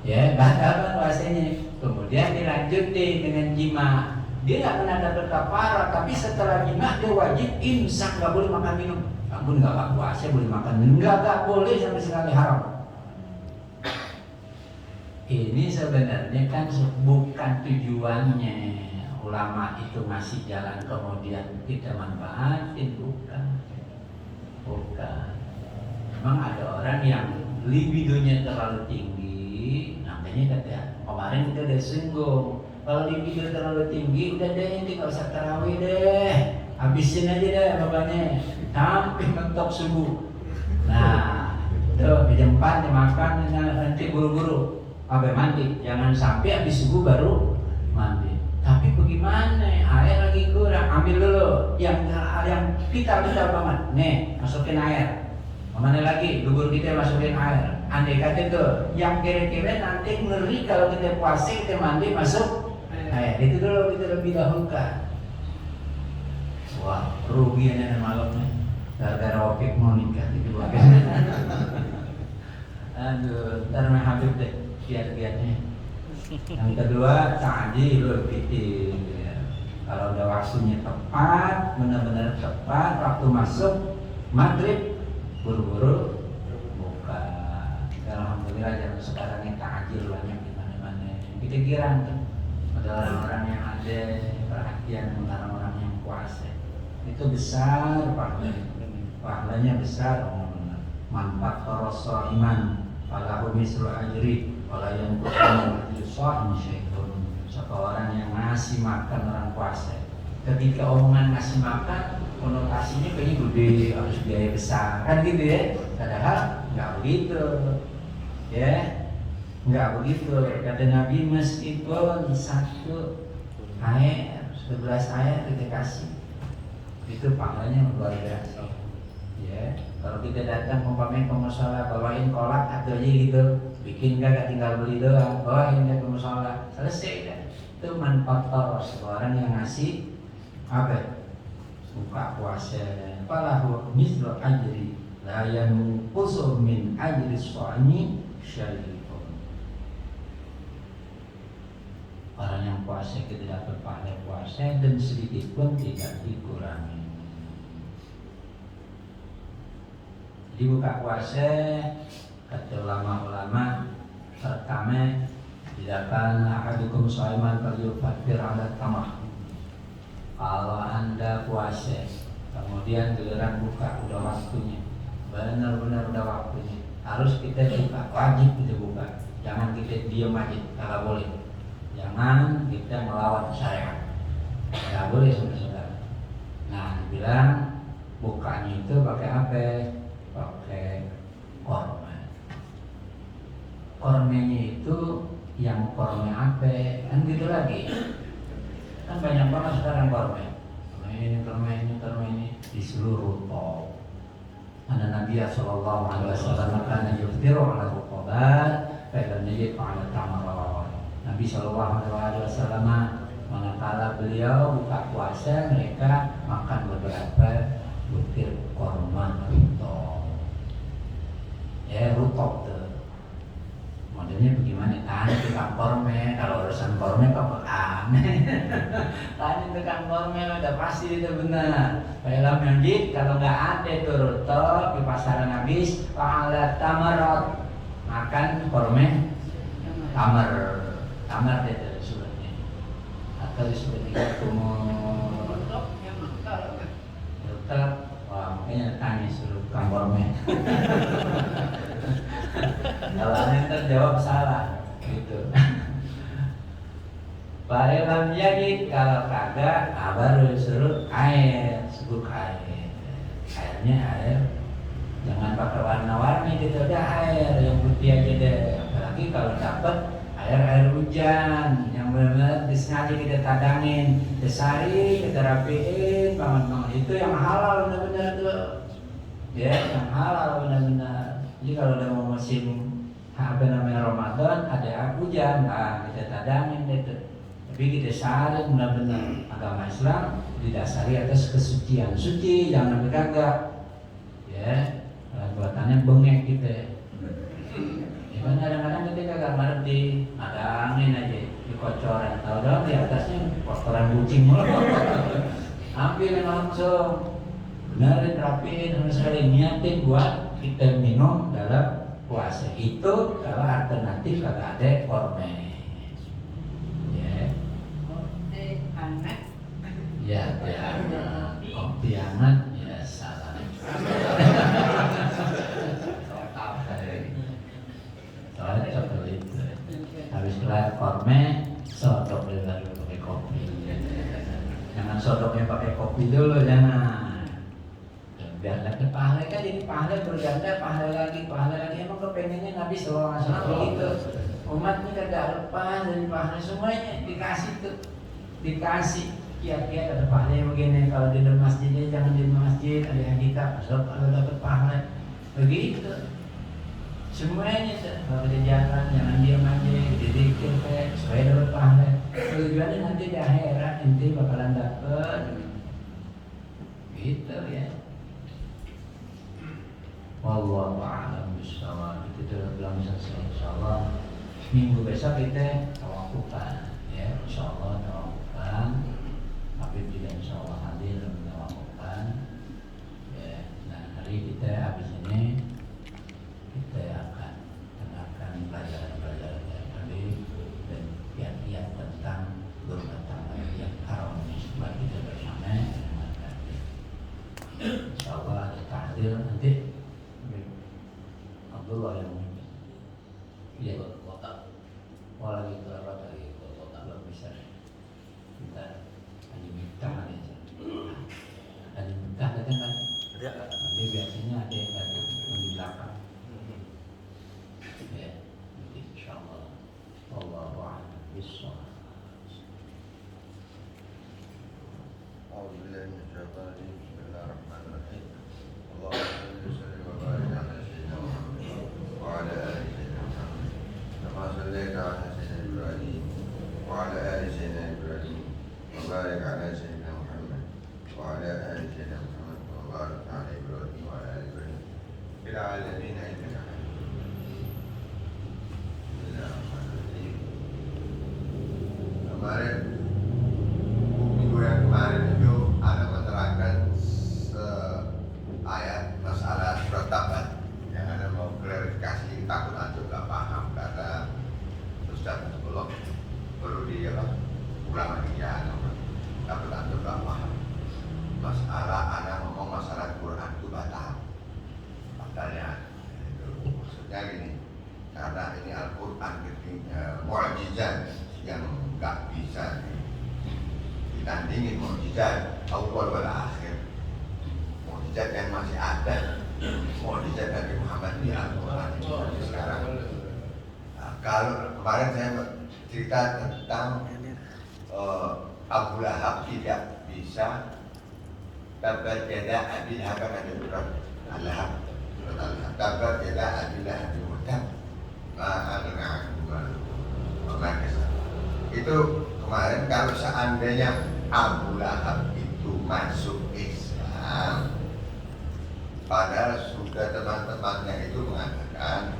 Ya, batal kan puasanya. Kemudian dilanjutin dengan jima. Dia nggak pernah dapat kafarah, tapi setelah jima dia wajib imsak, nggak boleh makan minum. Ampun nggak puasa boleh makan minum, nggak boleh sama sekali, haram. Ini sebenarnya kan bukan tujuannya ulama itu masih jalan kemudian kita manfaatin, bukan. Memang ada orang yang libidonya terlalu tinggi, namanya kata kemarin kita udah singgung. Kalau libido terlalu tinggi, udah deh ini nggak usah tarawih deh, habisin aja deh pokoknya sampai mentok subuh. Nah, Tuh, di jam 4 makan, nanti buru-buru sampai mandi. Jangan sampai habis subuh baru mandi. Tapi bagaimana? Air lagi kurang, ambil dulu yang vital banget. Nih, masukin air. Mana lagi? Bubur kita masukin air. Andai kata tuh, yang kira-kira nanti ngeri kalau kita puasa kita mandi masuk air. Itu dulu kita lebih dahulukan. Wah, rugi aja malamnya. Gara-gara opik mau nikah itu aduh, ntar mah Habib deh kiat-kiatnya. Yang kedua, ta'jilul fitir. Kalau udah waktunya tepat, benar-benar tepat, waktu masuk maghrib, buru-buru buka. Alhamdulillah zaman sekarang ini ta'jil banyak di mana-mana. Kita kira tuh ada orang-orang yang ada perhatian dengan orang-orang yang puasa. Itu besar pahalanya besar. Manfaat rasa iman falahu mislu ajri wala yanqusu ajri sha'im syai'un. Seorang yang ngasih makan orang puasa, ketika omongan ngasih makan konotasinya kayaknya gede, harus biaya besar kan gitu ya. Padahal nggak begitu ya, nggak begitu. Kata Nabi, meskipun satu air, 11 air kita kasih, itu pahalanya luar biasa ya. Kalau kita datang umpamanya ke mushola bawain kolak atau aja gitu, bikin gak tinggal beli doang, bawain ke mushola, selesai kan. Itu manfaat seorang yang ngasih apa? Buka puasa. Falahu mislu ajri la yanqusu min ajri shaimi syai'un. Orang yang puasa kita dapat pahala puasa dan sedikit pun tidak dikurangi. Dibuka puasa, kata ulama-ulama, pertama tidakkan ahadukum shaiman falyufatir ala tamah. Kalau anda puasa, kemudian giliran buka udah waktunya, benar-benar udah waktunya, harus kita buka, wajib kita buka. Jangan kita diam aja, kalau boleh. Jangan kita melawan syariat, nggak boleh saudara. Nah, dibilang bukanya itu pakai apa? Pakai korma. Kormanya itu yang korma apa? Kan gitu lagi. Kan banyak banget sekarang korma. Korma ini di seluruh tol. Ada Nabi sallallahu alaihi wasallam kana yuftiru ala ruqabat fa lam yajid ala tamarat. Nabi sallallahu alaihi wasallam manakala beliau buka puasa, mereka makan beberapa butir korma rutop. Ya rutop tuh. Modelnya bagaimana? Tanya tukang korme, kalau urusan korme kok aneh. Tanya tukang korme udah pasti itu benar. Film yang kalau nggak ada itu rutop di pasaran habis, pahala tamarot, makan korme tamar deh dari suratnya. Atau disebut juga kumur rutop, wah makanya tanya suruh tukang korme. Kalau anda jawab salah gitu. Barelam jadi kalau kagak, baru suruh air, sebut air. Airnya air, jangan pakai warna-warni gitu, udah air yang putih aja deh. Apalagi kalau dapat air hujan yang benar-benar disengaja kita tadangin, disari, kita rapiin, banget itu yang halal benar-benar tuh. Ya, yang halal benar-benar. Jadi kalau udah mau musim apa namanya Ramadan ada air hujan, nah kita tadangin itu. Tapi kita syarat benar-benar agama Islam didasari atas kesucian, suci, jangan sampai kagak. Ya, buatannya bengek kita. Ya kan kadang-kadang kita kagak ngerti, tadangin aja di kocoran, tahu dong di atasnya kotoran kucing mulu. Ambil langsung, benerin rapiin, sama sekali niatin buat kita minum dalam puasa itu kalau alternatif kagak ada korme. Ya. Kopi hangat. Ya, kopi hangat ya salah. Soalnya seperti itu. Habis kelar korme, sodok baru pakai kopi. Jangan sodoknya pakai kopi dulu, jangan. biar dapat pahala kan, jadi pahala berganda, pahala lagi. Emang kepengennya Nabi SAW begitu. Umatnya kagak lepas dari pahala, semuanya dikasih tuh, dikasih. Kiat-kiat ada pahalanya begini, kalau di dalam masjidnya jangan di masjid, ada yang kita kalau dapat pahala begitu. Semuanya tuh, kalau di jalan jangan diam aja, didikir supaya dapat pahala. Tujuannya nanti di akhirat nanti bakalan dapat. Gitu ya. Wallahu a'lam bishawab. Kita belum selesai. Insyaallah minggu besok kita tawakukan ya. Insyaallah tawakukan. Habib juga insyaallah hadir tawakukan. Ya, nah hari kita habis ini kita akan dengarkan pelajaran-pelajaran dari Habib dan kiat-kiat tentang rumah tangga yang harmonis buat kita bersama. Insyaallah ada tahdir nanti Abdullah yang memimpin. Iya, kota. Walau itu apa dari kota belum bisa. Kita hanya minta aja. Hanya minta aja kan. Nanti biasanya ada yang dari di belakang. Ya, nanti insyaallah. Wallahu a'lam bishawab. Bismillahirrahmanirrahim. Allahumma shalli wa barik ala sayyidina Muhammad wa ala ali sayyidina Muhammad. Kama shallaita ala sayyidina Ibrahim wa ala ali sayyidina Ibrahim wa barik ala sayyidina Muhammad wa ala ali sayyidina Muhammad wa barik ala Ibrahim wa ala ali Ibrahim fil alamin innaka Hamidum Majid. Bismillahirrahmanirrahim. Kemarin minggu yang kemarin itu ada menerangkan ayat masalah surat Tabat yang ada mau klarifikasi, takut antum gak paham karena Ustaz belum perlu ulang lagi ya, takut antum gak paham masalah ada ngomong masalah Quran itu batalnya itu maksudnya gini, karena ini Al-Quran mu'jizat yang gak bisa ditandingin mukjizat awal wal akhir, mukjizat yang masih ada, mukjizat Nabi Muhammad di Al-Quran ini sekarang. Nah, kalau kemarin saya cerita tentang Abu Lahab tidak bisa tabat yada Abi Lahab, kan ada surat Al-Lahab, tabat yada Abi Lahab itu kemarin. Kalau seandainya Abu Lahab itu masuk Islam, padahal sudah teman-temannya itu mengatakan,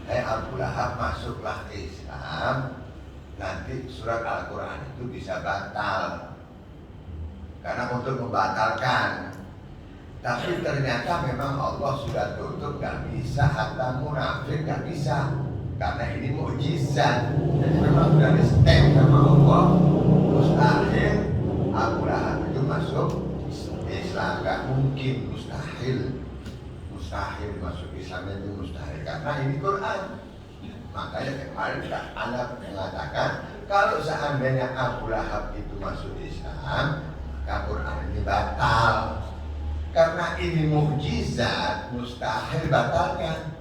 Abu Lahab masuklah Islam, nanti surat Al-Quran itu bisa batal. Karena untuk membatalkan, tapi ternyata memang Allah sudah tutup, gak bisa, hatta munafik gak bisa, karena ini mukjizat. Jadi memang sudah di stem sama Allah, mustahil Abu Lahab itu masuk Islam, gak mungkin, mustahil masuk Islam itu mustahil, karena ini Quran. Makanya kemarin Anda mengatakan kalau seandainya Abu Lahab itu masuk Islam, maka Quran ini batal. Karena ini mukjizat, mustahil batalkan.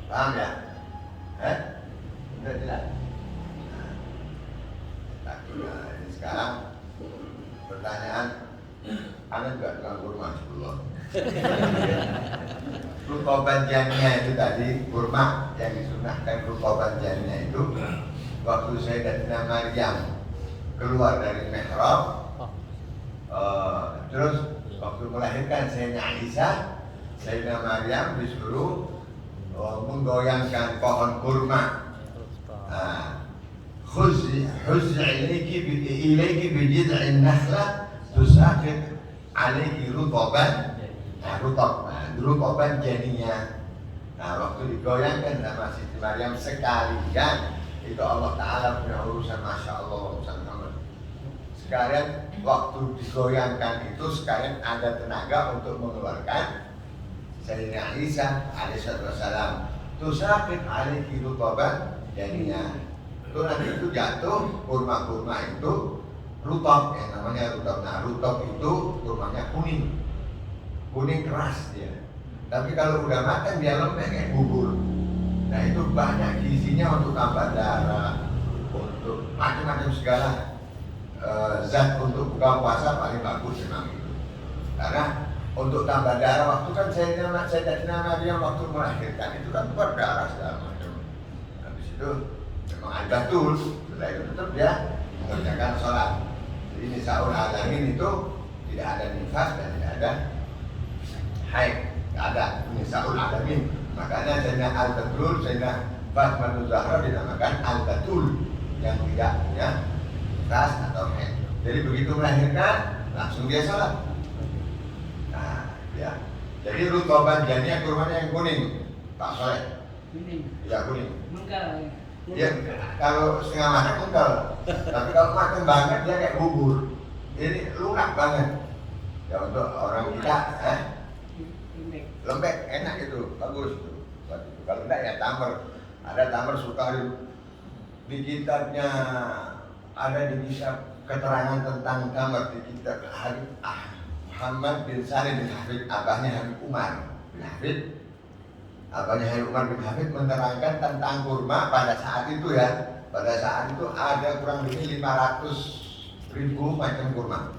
Paham ya? Udah jelas? Nah, ini sekarang pertanyaan, Anda juga tukang kurma sebelum. Rukoban jannah itu tadi, kurma yang disunahkan rukoban jannah itu waktu Sayyidatina Maryam keluar dari mihrab, terus waktu melahirkan Sayyidina Isa, Sayyidina Maryam disuruh menggoyangkan pohon kurma. Khuzzi ilaiki bi jid'in nakhlah tusaqit alaiki rutaban. Rutaban jadinya. Nah, waktu digoyangkan sama Siti Maryam sekalian, itu Allah Ta'ala punya urusan, Masya Allah, urusan Muhammad. Sekalian waktu digoyangkan itu, sekalian ada tenaga untuk mengeluarkan Sayyidina Isa alaihissalam. Tusaqit alaiki rutaban jadinya. Itu nanti itu jatuh, kurma-kurma itu rutab, yang namanya rutab. Nah, rutab itu kurmanya kuning. kuning keras dia. Tapi kalau udah matang dia lembek kayak bubur. Nah itu banyak gizinya untuk tambah darah, untuk macam-macam segala zat untuk buka puasa paling bagus memang itu. Karena untuk tambah darah waktu kan Sayyidatina Maryam waktu melahirkan itu kan berdarah segala macam. Habis itu memang ada betul. Setelah itu tetap dia mengerjakan sholat. Jadi Nisaul Alamin itu tidak ada nifas dan tidak ada haid, tidak ada Nisaul Alamin. Makanya Sayyidina Al-Batul, Sayyidina Fatimah Zahra dinamakan Al-Batul yang tidak punya nifas atau haid. Jadi begitu melahirkan langsung dia sholat. Nah, ya. Jadi rutoban jania kurmanya yang kuning, Pak Soleh. Kuning. Ya kuning. Mengkal. Ya, kalau setengah matang mengkal. Tapi kalau matang banget dia kayak bubur. Ini lunak banget. Ya untuk orang kita, lembek, enak itu, bagus itu. Kalau enggak ya tamar. Ada tamar suka di kitabnya, ada di kitab keterangan tentang tamar di kitab Muhammad bin Salim bin Hafid, abahnya Habib Umar bin Hafid. Abahnya Habib Umar bin Hafid menerangkan tentang kurma pada saat itu ya. Pada saat itu ada kurang lebih 500.000 macam kurma.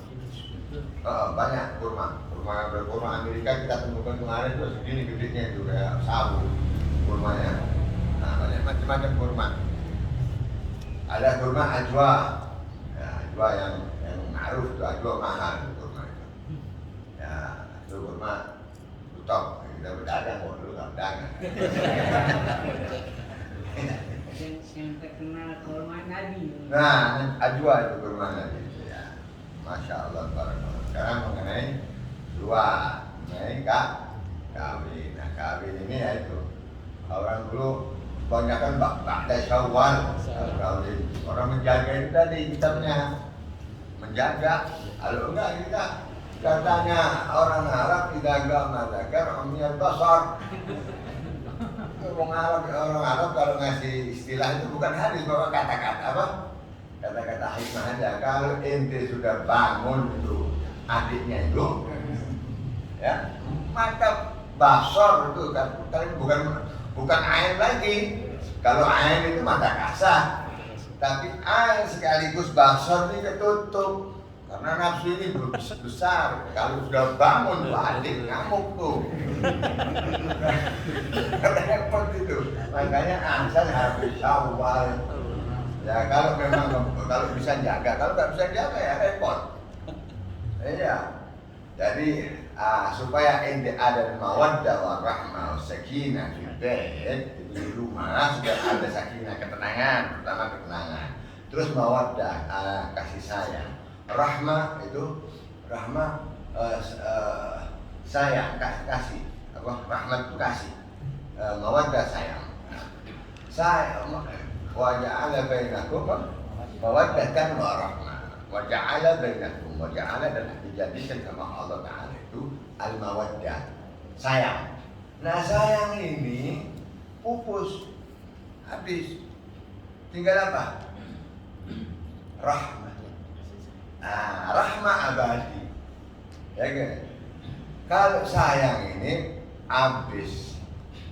Banyak kurma. Kurma Amerika kita temukan kemarin itu segini gedenya itu kayak sabu kurmanya. Nah, banyak macam-macam kurma. Ada kurma ajwa. Ya, ajwa yang ma'ruf itu ajwa mahal kurma itu. Ya, itu kurma top. Kita berdagang kok dulu nggak berdagang. Yang terkenal kurma Nabi. Nah, ajwa itu kurma Nabi. Ya, Masya Allah. Sekarang mengenai dua, mengenai kawin. Nah, kawin ini yaitu orang dulu kebanyakan ba'da Syawal kawin. Orang menjaga itu tadi kitabnya menjaga. Kalau enggak kita katanya orang Arab tidak madzakar umiyal basar. Orang Arab kalau ngasih istilah itu bukan hadis, bahwa kata-kata apa? Kata-kata hikmah aja. Kalau ente sudah bangun itu adiknya itu, ya maka basar itu kan bukan ain lagi. Kalau ain itu mata kasar, tapi ain sekaligus basar ini ketutup. Karena nafsu ini besar, kalau sudah bangun tuh adik ngamuk tuh. Repot itu. Makanya asal habis Syawal. Ya kalau memang kalau bisa jaga, kalau nggak bisa jaga ya repot. Iya. Jadi supaya ente ada mawaddah warahmah sakinah di bait, di rumah sudah ada sakinah, ketenangan, pertama ketenangan. Terus mawaddah kasih sayang. Rahmah itu sayang, kasih. Apa? Rahmat itu kasih. Mawaddah sayang. Sayang wa ja'ala bainakum mawaddatan wa rahmah. Wa ja'ala bainakum wa ja'ala dan dijadikan sama Allah Ta'ala itu al-mawaddah. Sayang. Nah, sayang ini pupus habis. Tinggal apa? Rahmah. Rahmah abadi. Ya kan? Kalau sayang ini habis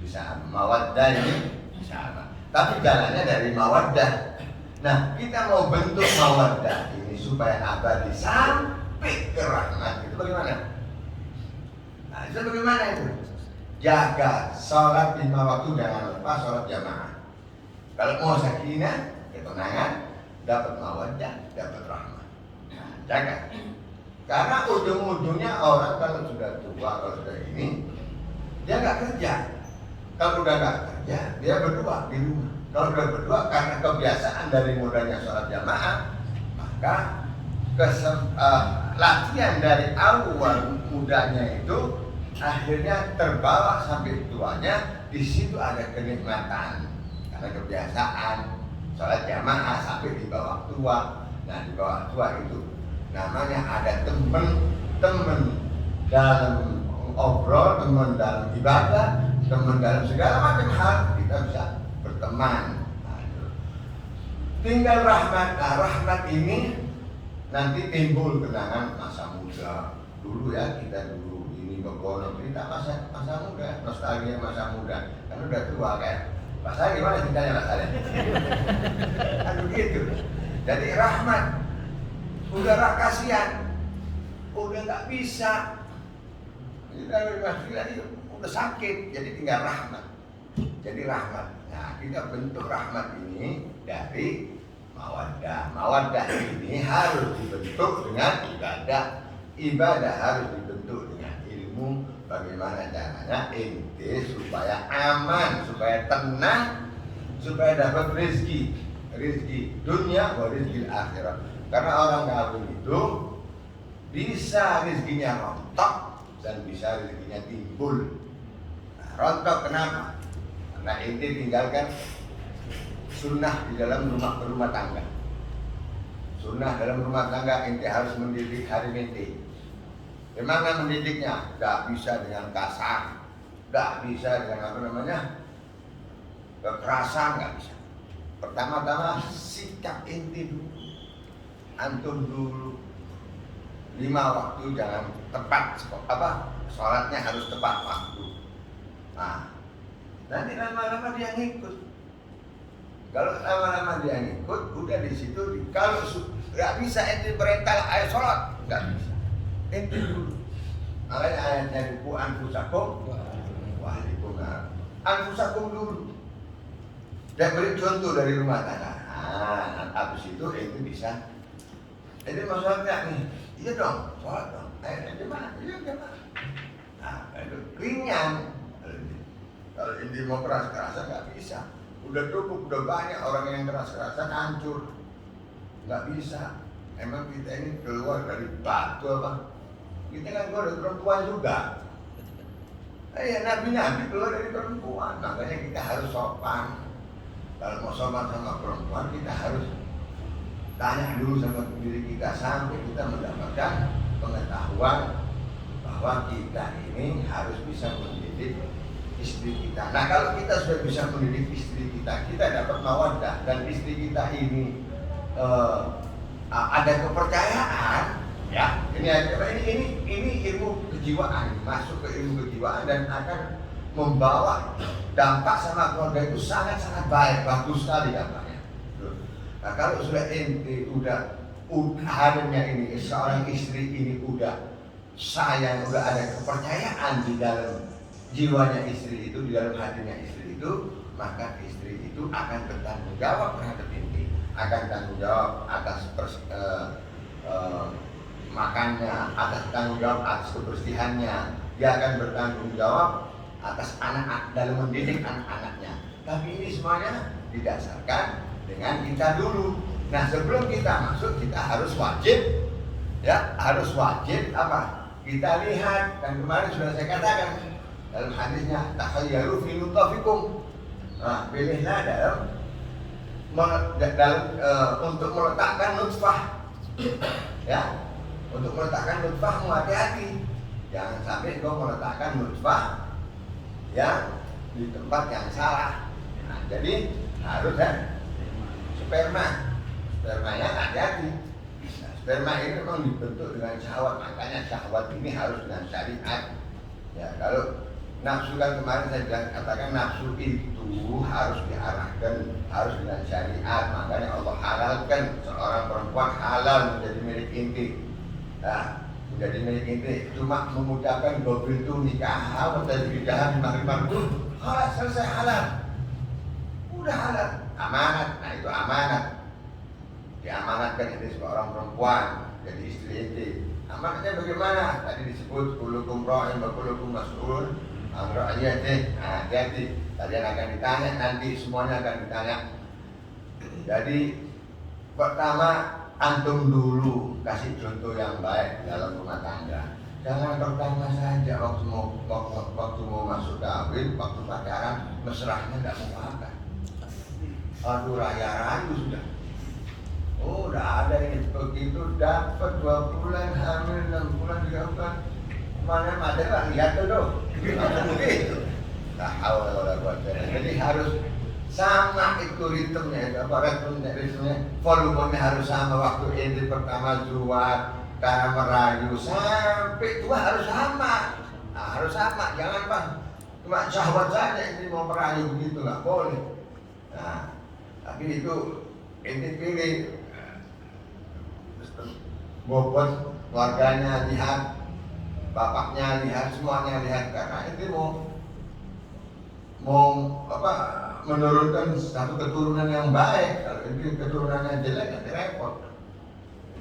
bisa mawaddah ini bisa apa? Tapi jalannya dari mawaddah. Nah, kita mau bentuk mawaddah ini supaya abadi sampai ke rahmat itu bagaimana? Nah, itu bagaimana itu? Jaga sholat 5 waktu jangan lupa sholat jamaah. Kalau mau sakinah, ketenangan, dapat mawaddah, dapat rahmat. Jaga. Karena ujung-ujungnya orang kalau sudah tua, kalau sudah ini, dia nggak kerja. Kalau udah nggak kerja, dia berdua di rumah. Kalau udah berdua, karena kebiasaan dari mudanya sholat jamaah, maka latihan dari awal mudanya itu akhirnya terbawa sampai tuanya. Di situ ada kenikmatan karena kebiasaan sholat jamaah sampai di bawah tua. Nah, di bawah tua itu namanya ada teman dalam obrol, teman dalam ibadah, teman dalam segala macam hal, kita bisa berteman. Tinggal rahmat. Nah, rahmat ini nanti timbul kenangan masa muda dulu ya, kita dulu ini Bogono, cerita masa muda, nostalgia masa muda, kan udah tua kan. Pak Saleh gimana ceritanya Pak Saleh? Aduh gitu. Jadi Rahmat, udah kasihan, udah nggak bisa. Kita udah sakit, jadi tinggal Rahmat. Jadi Rahmat. Nah, kita bentuk Rahmat ini dari Mawaddah. Mawaddah ini harus dibentuk dengan ibadah. Ibadah harus dibentuk dengan ilmu. Bagaimana caranya ente supaya aman, supaya tenang, supaya dapat rezeki, rezeki dunia, rezeki akhirat. Karena orang kafir itu bisa rezekinya rontok dan bisa rezekinya timbul. Nah, rontok kenapa? Karena ente tinggalkan sunnah di dalam rumah tangga. Sunnah dalam rumah tangga ente harus mendidik harim ente. Bagaimana mendidiknya? Tidak bisa dengan kasar, tidak bisa dengan kekerasan, nggak bisa. Pertama-tama sikap ente dulu, antum dulu. 5 waktu jangan tepat, sholatnya harus tepat waktu. Nah, nanti lama-lama dia ngikut. Kalau lama-lama dia ngikut, udah di situ. Kalau nggak bisa ente perintah ayo sholat, nggak bisa. Ente dulu. Makanya ayatnya di anfusakum wa ahlikum nar. Anfusakum dulu. Dan beri contoh dari rumah tangga. Nah, habis itu ente bisa. Ente mau sholat nggak nih? Iya dong, sholat dong. Ente mana? Iya gimana? Nah, itu ringan. Kalau ente mau keras-kerasan nggak bisa. Udah cukup, udah banyak orang yang keras-kerasan hancur. Nggak bisa. Emang kita ini keluar dari batu apa? Kita kan keluar dari perempuan juga. Nabi keluar dari perempuan. Makanya kita harus sopan. Kalau mau sopan sama perempuan, kita harus tanya dulu sama diri kita sampai kita mendapatkan pengetahuan bahwa kita ini harus bisa mendidik istri kita. Nah, kalau kita sudah bisa mendidik istri kita, kita dapat mawaddah dan istri kita ini ada kepercayaan. Ya, ini ilmu kejiwaan, masuk ke ilmu kejiwaan dan akan membawa dampak sama keluarga itu sangat-sangat baik, bagus sekali dampaknya. Nah, kalau sudah ente udah harimnya ini, seorang istri ini udah sayang, udah ada kepercayaan di dalam jiwanya istri itu, di dalam hatinya istri itu, maka istri itu akan bertanggung jawab terhadap ente, akan tanggung jawab atas makannya, atas tanggung jawab atas kebersihannya, dia akan bertanggung jawab atas anak dalam mendidik anak-anaknya. Tapi ini semuanya didasarkan dengan kita dulu. Nah, sebelum kita masuk kita harus wajib, ya harus wajib apa? Kita lihat, dan kemarin sudah saya katakan dalam hadisnya takhayyaru fi nutfikum. Nah, pilihlah untuk meletakkan nutfah, ya. Untuk meletakkan nutfahmu hati-hati. Jangan sampai kau meletakkan nutfah yang di tempat yang salah. Nah, jadi harus spermanya hati-hati. Nah, sperma ini memang dibentuk dengan syahwat, makanya syahwat ini harus dengan syariat. Ya, kalau nafsu kan kemarin saya bilang katakan nafsu itu harus diarahkan, harus dengan syariat. Makanya Allah halalkan seorang perempuan halal menjadi milik inti. Nah, menjadi milik inti cuma mengucapkan gobil itu nikah atau tidak dimari-mari pun halal, selesai halal, udah halal, amanat. Nah, itu amanat, diamanatkan ini seorang perempuan jadi istri inti. Amanatnya bagaimana? Tadi disebut kulukum ra'in wa kulukum mas'ul an ra'iyatih. Nah, hati-hati, kalian akan ditanya nanti, semuanya akan ditanya. Jadi pertama antum dulu kasih contoh yang baik dalam rumah tangga. Jangan pertama saja waktu mau masuk kawin, waktu pacaran mesrahnya tidak mau makan. Aduh, raya-rayu sudah. Oh, udah ada ini begitu dapat 2 bulan hamil, 6 bulan 3 bulan. Mana ada lah, lihat tuh. Begitu. Jadi harus sama itu ritmenya, ritmenya, volumenya harus sama. Waktu ini pertama zuat, cara merayu sampai tua harus sama. Nah, harus sama, jangan bang cuma syahwat saja ini mau merayu begitu, nggak boleh. Nah, tapi itu ini pilih bobot keluarganya lihat, bapaknya lihat, semuanya lihat, karena itu mau apa menurunkan satu keturunan yang baik. Kalau itu keturunannya jelek nanti repot.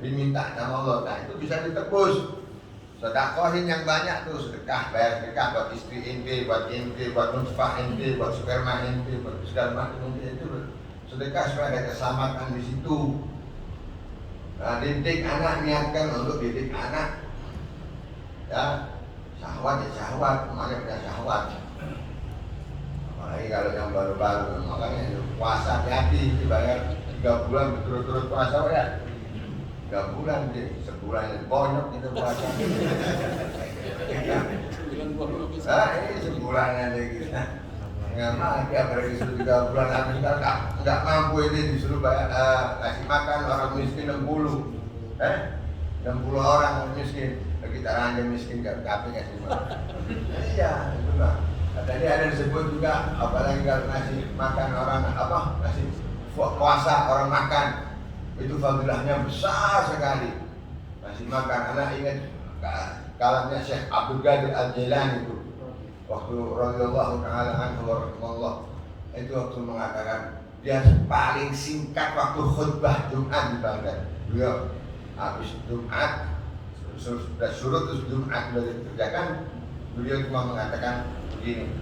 Diminta sama Allah, nah itu bisa ditebus. Sedekahin yang banyak tuh, sedekah, bayar sedekah buat istri inti, buat nutfah inti, buat sperma inti, buat segala macam inti itu sedekah supaya ada keselamatan di situ. Nah, didik anak, niatkan untuk didik anak. Ya, syahwat ya syahwat, semuanya punya syahwat. Apalagi kalau yang baru-baru, makanya puasa hati-hati, dibayar 3 bulan berturut-turut puasa ya. 3 bulan deh, sebulan bonyok itu puasa. Nah, ini sebulan aja gitu. Nggak mati, apalagi disuruh 3 bulan habis nggak mampu ini disuruh bayar, kasih makan orang miskin 60. 60 orang miskin, kita aja miskin nggak kasih makan. Iya, itu lah. Tadi ada disebut juga, apalagi kalau ngasih makan orang ngasih puasa orang makan. Itu fadilahnya besar sekali. Masih makan, anak ingat kalamnya Syekh Abdul Qadir Al-Jilani itu waktu radhiyallahu ta'ala anhu wa rahimahullah, itu waktu mengatakan dia paling singkat waktu khutbah Jumat di Baghdad. Beliau habis Jumat sudah surut, terus Jumat sudah dikerjakan, beliau cuma mengatakan begini,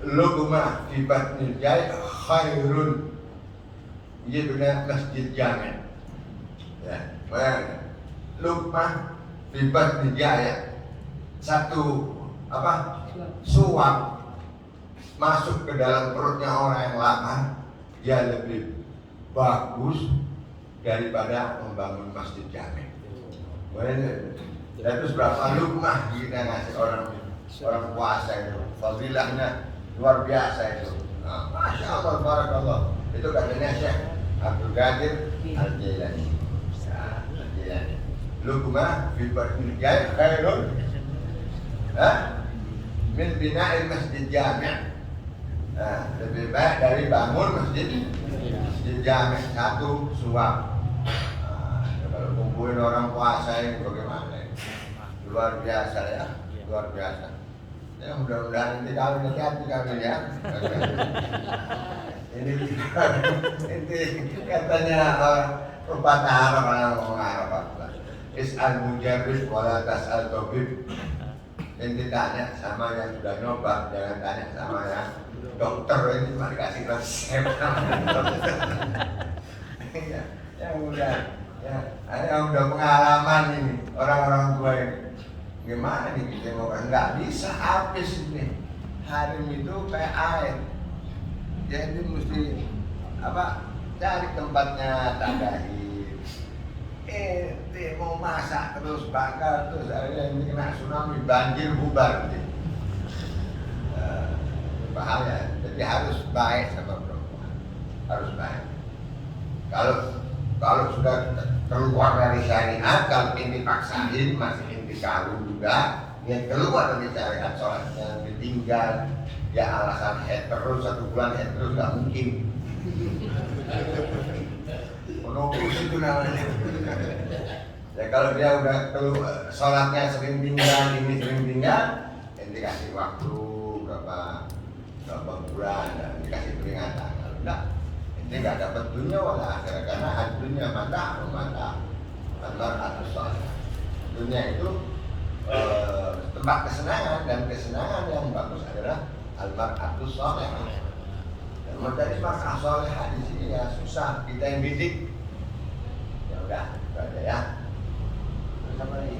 luqmah fi batnil jai khairun ia benar masjid jami'. Ya, luqmah bibat dijaya, satu suap masuk ke dalam perutnya orang yang lapar, dia lebih bagus daripada membangun masjid jami'. Terus berapa luqmah kita ngasih orang puasa itu, fadilahnya luar biasa itu. Nah, Masya Allah, barakallah. Itu katanya Syekh Abdul Qadir Al-Jilani. Luqmah fi batnil jai khairun min bina'il masjid jami'. Lebih baik dari bangun masjid jami', satu suap. Kalau kumpulin orang puasa ini bagaimana? Luar biasa ya, luar biasa. Ya mudah-mudahan nanti kawin ya. Ini katanya pepatah Arab, orang ngomong Arab apa? Is'al mujarrid wala tas'al tabib. Ini tanya sama yang sudah nyoba, jangan tanya sama yang dokter. Ini cuma dikasih resep. Yang udah pengalaman ini, orang-orang tua ini. Gimana nih kita mau nggak bisa habis ini. Harim itu kayak air. Jadi mesti cari tempatnya tadahin. Mau masak terus bakar terus akhirnya ini kena tsunami, banjir, bubar gitu. Bahaya. Jadi harus baik sama perempuan, harus baik. Kalau sudah keluar dari syariat, kalau ini dipaksain masih inti kawin juga, yang keluar dari syariat sholatnya ditinggal. Ya alasan head terus, 1 bulan head terus gak mungkin. Menopus itu namanya. Ya kalau dia udah keluar, sholatnya sering tinggal, ini sering tinggal, yang dikasih waktu berapa bulan, dan dikasih peringatan. Kalau enggak, ini gak dapat dunia wala akhirat, karena dunia mata atau sholat. Dunia itu tempat kesenangan, dan kesenangan yang bagus adalah al-mar'atus sholihah. Dan mencari mar'ah sholihah di sini ya susah, kita yang bidik. Ya udah, itu aja ya. Terus apa lagi?